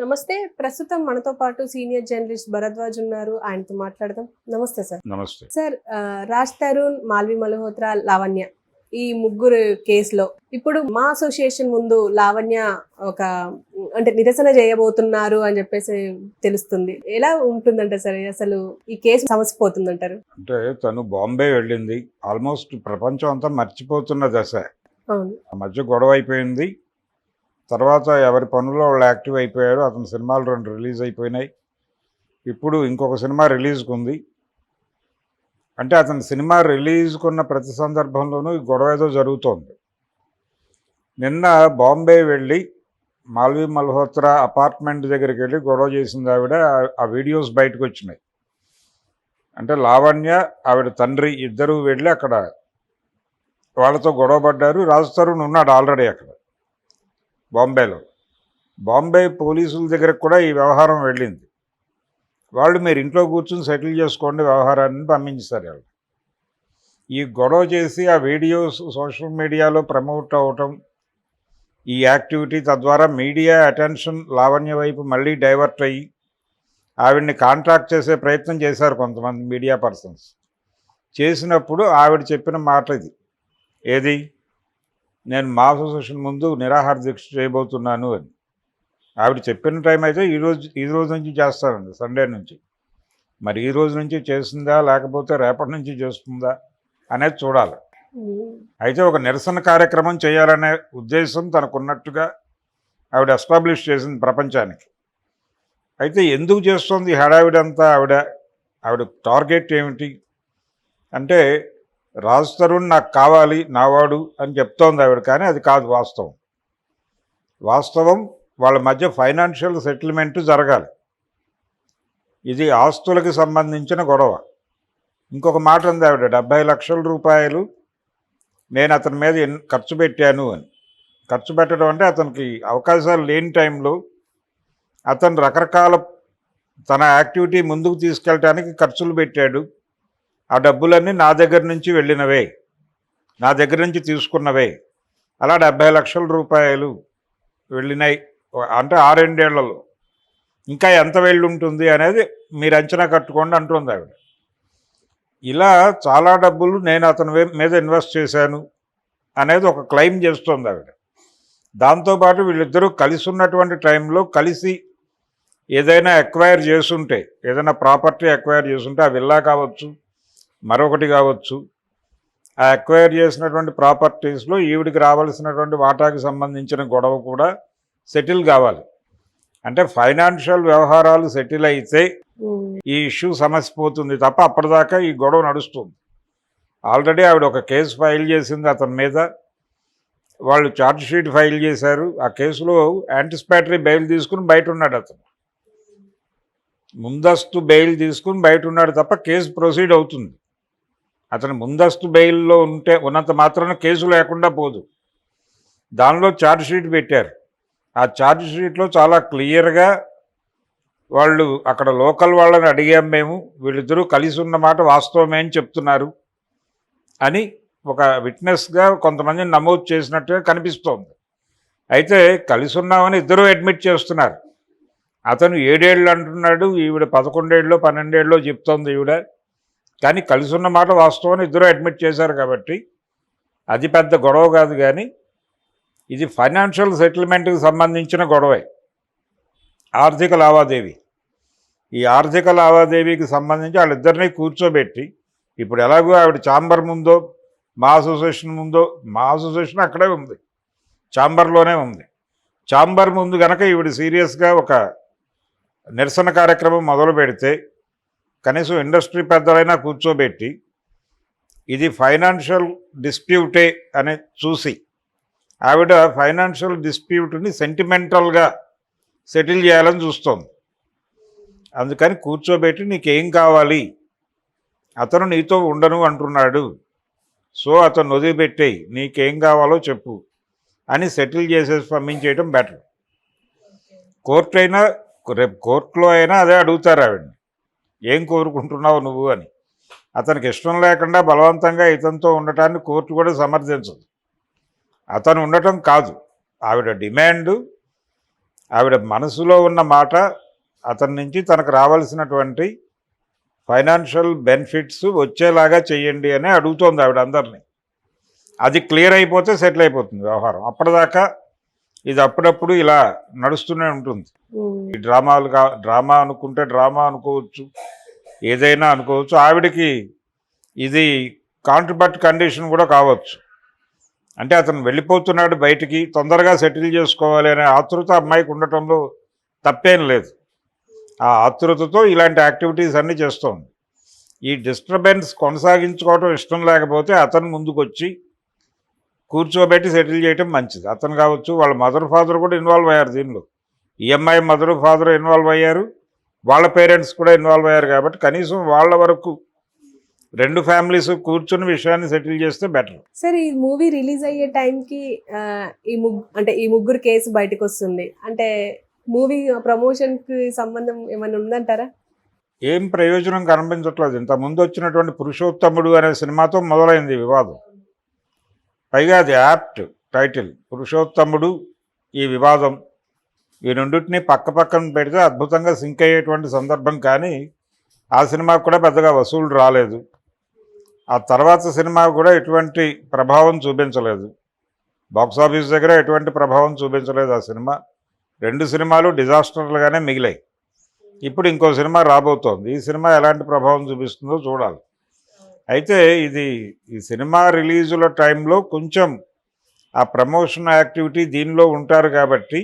నమస్తే. ప్రస్తుతం మనతో పాటు సీనియర్ జర్నలిస్ట్ భరద్వాజ్ ఉన్నారు. ఆయనతో మాట్లాడదాం. నమస్తే సార్. నమస్తే. సార్, రాజ్ తరుణ్, మాల్వి మల్హోత్రా, లావణ్య ఈ ముగ్గురు కేసులో ఇప్పుడు మా అసోసియేషన్ ముందు లావణ్య ఒక అంటే నిరసన చేయబోతున్నారు అని చెప్పేసి తెలుస్తుంది. ఎలా ఉంటుందంట సార్ అసలు ఈ కేసు సమసిపోతుందంటారు? అంటే తను బాంబే వెళ్ళింది. ఆల్మోస్ట్ ప్రపంచం అంతా మర్చిపోతున్న దశ. అవును. ఆ మధ్య గొడవ అయిపోయింది. తర్వాత ఎవరి పనుల్లో వాళ్ళు యాక్టివ్ అయిపోయారు. అతని సినిమాలు 2 రిలీజ్ అయిపోయినాయి. ఇప్పుడు ఇంకొక సినిమా రిలీజ్కి ఉంది. అంటే అతని సినిమా రిలీజ్కున్న ప్రతి సందర్భంలోనూ ఈ గొడవ ఏదో జరుగుతోంది. నిన్న బాంబే వెళ్ళి మాల్వి మల్హోత్రా అపార్ట్మెంట్ దగ్గరికి వెళ్ళి గొడవ చేసింది ఆవిడ. ఆ వీడియోస్ బయటకు వచ్చినాయి. అంటే లావణ్య, ఆవిడ తండ్రి ఇద్దరూ వెళ్ళి అక్కడ వాళ్ళతో గొడవ పడ్డారు. రాజ్ తరుణ్ ఉన్నాడు ఆల్రెడీ అక్కడ బాంబేలో. బాంబే పోలీసుల దగ్గరకు కూడా ఈ వ్యవహారం వెళ్ళింది. వాళ్ళు మీరు ఇంట్లో కూర్చుని సెటిల్ చేసుకోండి వ్యవహారాన్ని పంపించారు వాళ్ళు. ఈ గొడవ చేసి ఆ వీడియోస్ సోషల్ మీడియాలో ప్రమోట్ అవ్వటం, ఈ యాక్టివిటీ తద్వారా మీడియా అటెన్షన్ లావణ్య వైపు మళ్ళీ డైవర్ట్ అయ్యి ఆవిడ్ని కాంట్రాక్ట్ చేసే ప్రయత్నం చేశారు కొంతమంది మీడియా పర్సన్స్. చేసినప్పుడు ఆవిడ చెప్పిన మాట ఇది. ఏది? నేను మా అసోసియేషన్ ముందు నిరాహార దీక్ష చేయబోతున్నాను అని. ఆవిడ చెప్పిన టైం అయితే ఈ రోజు నుంచి చేస్తానండి, సండే నుంచి. మరి ఈ రోజు నుంచి చేస్తుందా లేకపోతే రేపటి నుంచి చేస్తుందా అనేది చూడాలి. అయితే ఒక నిరసన కార్యక్రమం చేయాలనే ఉద్దేశం తనకున్నట్టుగా ఆవిడ ఎస్టాబ్లిష్ చేసింది ప్రపంచానికి. అయితే ఎందుకు చేస్తుంది హడావిడంతా? ఆవిడ టార్గెట్ ఏమిటి అంటే, రాజ్ తరుణ్ నాకు కావాలి, నావాడు అని చెప్తోంది ఆవిడ. కానీ అది కాదు వాస్తవం. వాళ్ళ మధ్య ఫైనాన్షియల్ సెటిల్మెంట్ జరగాలి. ఇది ఆస్తులకు సంబంధించిన గొడవ. ఇంకొక మాట ఉంది ఆవిడ, 70 లక్షల రూపాయలు నేను అతని మీద ఖర్చు పెట్టాను అని. ఖర్చు పెట్టడం అంటే అతనికి అవకాశాలు లేని టైంలో అతను రకరకాల తన యాక్టివిటీ ముందుకు తీసుకెళ్ళటానికి ఖర్చులు పెట్టాడు. ఆ డబ్బులన్నీ నా దగ్గర నుంచి వెళ్ళినవే, నా దగ్గర నుంచి తీసుకున్నవే. అలా 70 లక్షల రూపాయలు వెళ్ళినాయి. అంటే 6 ఏళ్లలో ఇంకా ఎంత వెళ్ళి ఉంటుంది అనేది మీరు అంచనా కట్టుకోండి అంటుంది ఆవిడ. ఇలా చాలా డబ్బులు నేను అతని మీద ఇన్వెస్ట్ చేశాను అనేది ఒక క్లెయిమ్ చేస్తుంది ఆవిడ. దాంతోపాటు వీళ్ళిద్దరూ కలిసి ఉన్నటువంటి టైంలో కలిసి ఏదైనా ఎక్వైర్ చేసుంటే, ఏదైనా ప్రాపర్టీ ఎక్వైర్ చేసుంటే, ఆ విల్లా కావచ్చు మరొకటి కావచ్చు, ఆ ఎక్వైర్ చేసినటువంటి ప్రాపర్టీస్లో ఈవిడికి రావాల్సినటువంటి వాటాకి సంబంధించిన గొడవ కూడా సెటిల్ కావాలి. అంటే ఫైనాన్షియల్ వ్యవహారాలు సెటిల్ అయితే ఈ ఇష్యూ సమసిపోతుంది తప్ప అప్పటిదాకా ఈ గొడవ నడుస్తుంది. ఆల్రెడీ ఆవిడ ఒక కేసు ఫైల్ చేసింది అతని మీద. వాళ్ళు ఛార్జ్ షీట్ ఫైల్ చేశారు. ఆ కేసులో యాంటిసిపేటరీ బెయిల్ తీసుకుని బయట ఉన్నాడు అతను. ముందస్తు బెయిల్ తీసుకుని బయట ఉన్నాడు తప్ప కేసు ప్రొసీడ్ అవుతుంది. అతను ముందస్తు బెయిల్లో ఉన్నంత మాత్రాన కేసు లేకుండా పోదు. దానిలో ఛార్జ్ షీట్ పెట్టారు. ఆ ఛార్జ్ షీట్లో చాలా క్లియర్గా వాళ్ళు అక్కడ లోకల్ వాళ్ళని అడిగాం, మేము వీళ్ళిద్దరూ కలిసి ఉన్న మాట వాస్తవమే అని చెప్తున్నారు అని ఒక విట్నెస్గా కొంతమందిని నమోదు చేసినట్టుగా కనిపిస్తోంది. అయితే కలిసి ఉన్నామని ఇద్దరూ అడ్మిట్ చేస్తున్నారు. అతను 7 ఏళ్ళు అంటున్నాడు, ఈవిడ 11 ఏళ్ళలో 12 ఏళ్ళలో చెప్తోంది ఈవిడ. కానీ కలిసి ఉన్న మాట వాస్తవం ఇద్దరూ అడ్మిట్ చేశారు కాబట్టి అది పెద్ద గొడవ కాదు. కానీ ఇది ఫైనాన్షియల్ సెటిల్మెంట్కి సంబంధించిన గొడవే, ఆర్థిక లావాదేవీ. ఈ ఆర్థిక లావాదేవీకి సంబంధించి వాళ్ళిద్దరినీ కూర్చోబెట్టి, ఇప్పుడు ఎలాగో ఆవిడ ఛాంబర్ ముందో మా అసోసియేషన్ అక్కడే ఉంది, ఛాంబర్లోనే ఉంది. ఛాంబర్ ముందు కనుక ఈవిడ సీరియస్గా ఒక నిరసన కార్యక్రమం మొదలు పెడితే కనీసం ఇండస్ట్రీ పెద్దలైనా కూర్చోబెట్టి ఇది ఫైనాన్షియల్ డిస్ప్యూటే అని చూసి, ఆవిడ ఫైనాన్షియల్ డిస్ప్యూట్ని సెంటిమెంటల్గా సెటిల్ చేయాలని చూస్తోంది. అందుకని కూర్చోబెట్టి నీకేం కావాలి, అతను నీతో ఉండను అంటున్నాడు, సో అతను వదిలిపెట్టేయి, నీకేం కావాలో చెప్పు అని సెటిల్ చేసేసి పంపించేయటం బెటర్. కోర్టు అయినా రేపు కోర్టులో అయినా అదే అడుగుతారు ఆవిడని, ఏం కోరుకుంటున్నావు నువ్వు అని. అతనికి ఇష్టం లేకుండా బలవంతంగా ఇతనితో ఉండటాన్ని కోర్టు కూడా సమర్థించదు. అతను ఉండటం కాదు ఆవిడ డిమాండు, ఆవిడ మనసులో ఉన్న మాట అతని నుంచి తనకు రావాల్సినటువంటి ఫైనాన్షియల్ బెనిఫిట్స్ వచ్చేలాగా చెయ్యండి అని అడుగుతోంది ఆవిడ అందరినీ. అది క్లియర్ అయిపోతే సెటిల్ అయిపోతుంది వ్యవహారం. అప్పటిదాకా ఇది అప్పుడప్పుడు ఇలా నడుస్తూనే ఉంటుంది. ఈ డ్రామా అనుకుంటే డ్రామా అనుకోవచ్చు, ఏదైనా అనుకోవచ్చు. ఆవిడకి ఇది కాంట్రిబట్ కండిషన్ కూడా కావచ్చు. అంటే అతను వెళ్ళిపోతున్నాడు బయటికి, తొందరగా సెటిల్ చేసుకోవాలి అనే ఆతృత అమ్మాయికి ఉండటంలో తప్పేం లేదు. ఆ ఆతృతతో ఇలాంటి యాక్టివిటీస్ అన్నీ చేస్తోంది. ఈ డిస్టర్బెన్స్ కొనసాగించుకోవటం ఇష్టం లేకపోతే అతను ముందుకొచ్చి కూర్చోబెట్టి సెటిల్ చేయటం మంచిది. అతను కావచ్చు, వాళ్ళ మదర్ ఫాదర్ కూడా ఇన్వాల్వ్ అయ్యారు దీనిలో. ఈఎంఐ మదర్ ఫాదర్ ఇన్వాల్వ్ అయ్యారు, వాళ్ళ పేరెంట్స్ కూడా ఇన్వాల్వ్ అయ్యారు. కాబట్టి కనీసం వాళ్ళ వరకు రెండు ఫ్యామిలీస్ కూర్చుని విషయాన్ని సెటిల్ చేస్తే బెటర్. సార్, ఈ మూవీ రిలీజ్ అయ్యే టైంకి ఈ ముగ్గురు కేసు బయటకు వస్తుంది అంటే మూవీ ప్రమోషన్కి సంబంధం ఏమైనా ఉందంటారా? ఏం ప్రయోజనం కనిపించట్లేదు. ఇంతకుముందు వచ్చినటువంటి పురుషోత్తముడు అనే సినిమాతో మొదలైంది వివాదం. పైగా అది యాప్ట్ టైటిల్, పురుషోత్తముడు ఈ వివాదం. ఈ రెండింటినీ పక్క పక్కన పెడితే అద్భుతంగా సింక్ అయ్యేటువంటి సందర్భం. కానీ ఆ సినిమాకు కూడా పెద్దగా వసూలు రాలేదు. ఆ తర్వాత సినిమా కూడా ఎటువంటి ప్రభావం చూపించలేదు. బాక్సాఫీస్ దగ్గర ఎటువంటి ప్రభావం చూపించలేదు ఆ సినిమా. రెండు సినిమాలు డిజాస్టర్లుగానే మిగిలాయి. ఇప్పుడు ఇంకో సినిమా రాబోతోంది. ఈ సినిమా ఎలాంటి ప్రభావం చూపిస్తుందో చూడాలి. అయితే ఈ సినిమా రిలీజుల టైంలో కొంచెం ఆ ప్రమోషన్ యాక్టివిటీ దీనిలో ఉంటారు కాబట్టి